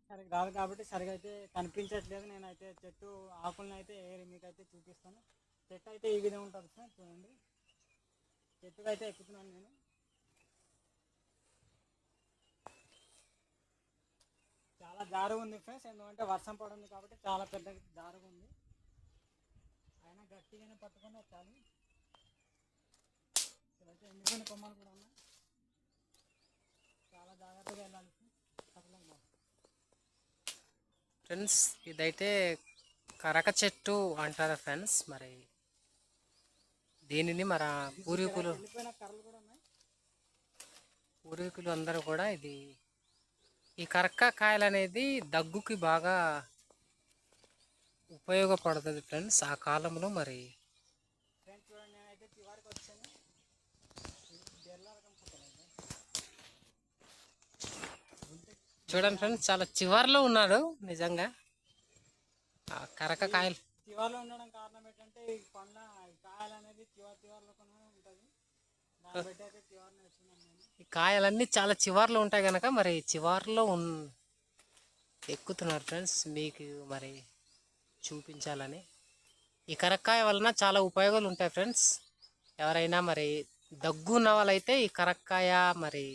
సరిగ్గా రాదు కాబట్టి సరిగా అయితే కనిపించట్లేదు. నేనైతే చెట్టు ఆకులను అయితే ఏరి మీకైతే చూపిస్తాను. చెట్టు అయితే ఈ విధంగా ఉంటుంది ఫ్రెండ్స్, చూడండి. చెట్టుకు అయితే ఎక్కుతున్నాను నేను. చాలా జారుగా ఉంది ఫ్రెండ్స్, ఎందుకంటే వర్షం పడుతుంది కాబట్టి చాలా పెద్ద జారుగా ఉంది. అయినా గట్టిగానే పట్టుకొని ఎక్కాలి. ఇక్కడైతే ఎండిపోయిన కొమ్మలు కూడా ఉన్నాయి, చాలా జాగ్రత్తగా వెళ్ళాలి ఫ్రెండ్స్. ఫ్రెండ్స్ ఇదైతే కరక చెట్టు అంటారా ఫ్రెండ్స్. మరి దీనిని మన పూర్వీకులు ఎండిపోయిన కర్రలు కూడా ఉన్నాయి. పూర్వీకులు అందరూ కూడా ఈ కరక్క కాయలు అనేది దగ్గుకి బాగా ఉపయోగపడుతుంది ఫ్రెండ్స్. ఆ కాలంలో మరి ఫ్రెండ్స్ చూడండి, నేనైతే చివరికి వచ్చాను. చూడండి ఫ్రెండ్స్, చాలా చివర్లో ఉన్నాడు నిజంగా ఆ కరక కాయలు. చివర్లో ఉండడం కారణం ఏంటంటే ఈ పండ్ల కాయలు అనేది చివర్లో ఉంటుంది. దాన్ని బట్టి అయితే చివర్ని వచ్చినాను నేను. ఈ కాయలన్నీ చాలా చివర్లో ఉంటాయి కనుక మరి చివర్లో ఎక్కుతున్నారు ఫ్రెండ్స్, మీకు మరి చూపించాలని. ఈ కరక్కాయ వలన చాలా ఉపయోగాలు ఉంటాయి ఫ్రెండ్స్. ఎవరైనా మరి దగ్గు ఉన్న వాళ్ళైతే ఈ కరక్కాయ మరి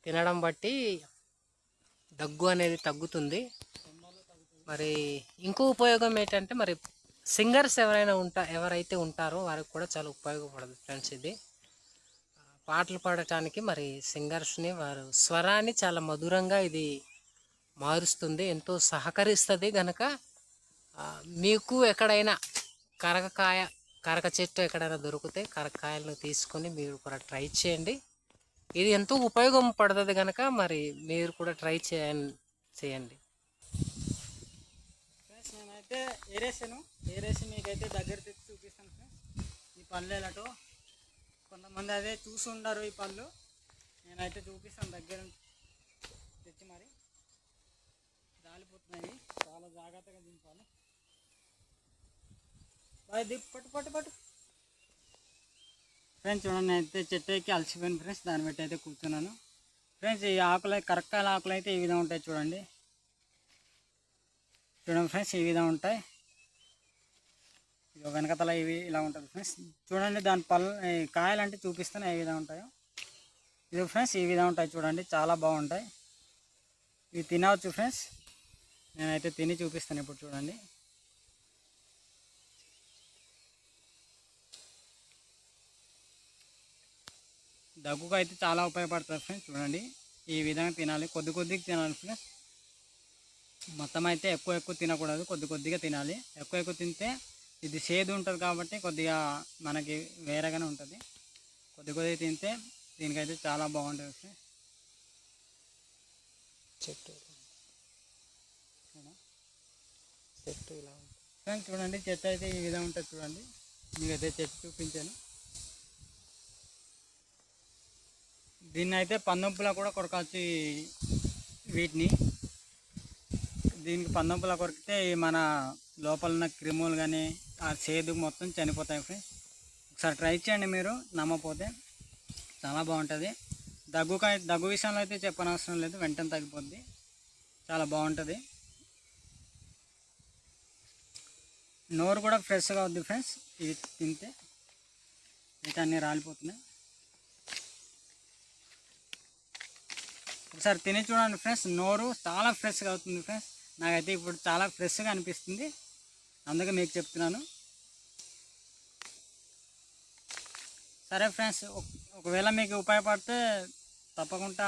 తినడం బట్టి దగ్గు అనేది తగ్గుతుంది. మరి ఇంకో ఉపయోగం ఏంటంటే మరి సింగర్స్ ఎవరైతే ఉంటారో వారికి కూడా చాలా ఉపయోగపడుతుంది ఫ్రెండ్స్. ఇది పాటలు పాడటానికి మరి సింగర్స్ని వారు స్వరాన్ని చాలా మధురంగా ఇది మారుస్తుంది, ఎంతో సహకరిస్తుంది. కనుక మీకు ఎక్కడైనా కరక చెట్టు ఎక్కడైనా దొరికితే కరకాయలను తీసుకొని మీరు కూడా ట్రై చేయండి. ఇది ఎంతో ఉపయోగం పడుతుంది కనుక మరి మీరు కూడా ట్రై చేయండి. ఫ్రెండ్స్ నేనైతే ఏరేసి మీకైతే దగ్గర తెచ్చి చూపిస్తాను ఫ్రెండ్స్. ఈ పళ్ళు ఎలాటో కొంతమంది అదే చూసి ఉండరు ఈ పళ్ళు. నేనైతే చూపిస్తాను దగ్గర తెచ్చి. మరి రాలిపోతున్నాయి, చాలా జాగ్రత్తగా దింపాలి. పట్టు ఫ్రెండ్స్ చూడండి, నేనైతే చెట్టు ఎక్కి అలసిపోయాను ఫ్రెండ్స్. దాన్ని బట్టి అయితే కూర్చున్నాను ఫ్రెండ్స్. ఈ ఆకులు కరక్కాయల ఆకులు అయితే ఈ విధంగా ఉంటాయి చూడండి. ఫ్రెండ్స్ ఈ విధంగా ఉంటాయి. ఇది వెనకతల ఇవి ఇలా ఉంటుంది ఫ్రెండ్స్. చూడండి దాని కాయలు అంటే చూపిస్తాను ఏ విధంగా ఉంటాయో. ఇది ఫ్రెండ్స్ ఈ విధంగా ఉంటాయి చూడండి, చాలా బాగుంటాయి. ఇవి తినవచ్చు ఫ్రెండ్స్. నేనైతే తిని చూపిస్తాను ఇప్పుడు చూడండి. దగ్గుకు అయితే చాలా ఉపయోగపడుతుంది ఫ్రెండ్స్. చూడండి ఈ విధంగా తినాలి, కొద్దిగా తినాలి ఫ్రెండ్స్. మొత్తం అయితే ఎక్కువ తినకూడదు, కొద్దిగా తినాలి. ఎక్కువ తింటే ఇది చేదు ఉంటుంది కాబట్టి కొద్దిగా మనకి వేరేగానే ఉంటుంది. కొద్దిగా తింటే దీనికైతే చాలా బాగుంటుంది ఫ్రెండ్స్. చెట్టు ఇలా ఉంటుంది ఫ్రెండ్స్. చూడండి చెట్టు అయితే ఈ విధంగా ఉంటుంది చూడండి. మీకైతే చెట్టు చూపించాను. దీన్ని అయితే పన్నొప్పులా కూడా కొరకాల్సి వీటిని. దీనికి పన్నొప్పులా కొరికితే మన లోపల ఉన్న క్రిములు కానీ ఆ చేదు మొత్తం చనిపోతాయి ఫ్రెండ్స్. ఒకసారి ట్రై చేయండి మీరు, నమ్మపోతే. చాలా బాగుంటుంది. దగ్గు విషయంలో అయితే చెప్పనవసరం లేదు, వెంటనే తగ్గిపోద్ది. చాలా బాగుంటుంది. నోరు కూడా ఫ్రెష్గా అవుద్ది ఫ్రెండ్స్. ఇవి తింటే అయితే అన్నీ రాలిపోతున్నాయి. ఒకసారి తిని చూడండి ఫ్రెండ్స్, నోరు చాలా ఫ్రెష్గా అవుతుంది ఫ్రెండ్స్. నాకైతే ఇప్పుడు చాలా ఫ్రెష్గా అనిపిస్తుంది, అందుకే మీకు చెప్తున్నాను. సరే ఫ్రెండ్స్, ఒకవేళ మీకు ఉపయోగపడితే తప్పకుండా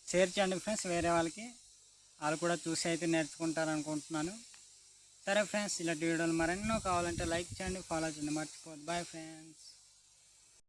షేర్ చేయండి ఫ్రెండ్స్ వేరే వాళ్ళకి. వాళ్ళు కూడా చూసి అయితే నేర్చుకుంటారు అనుకుంటున్నాను. సరే ఫ్రెండ్స్, ఇలాంటి వీడియోలు మరెన్నో కావాలంటే లైక్ చేయండి, ఫాలో చేయండి, మర్చిపోద్దు. Bye friends.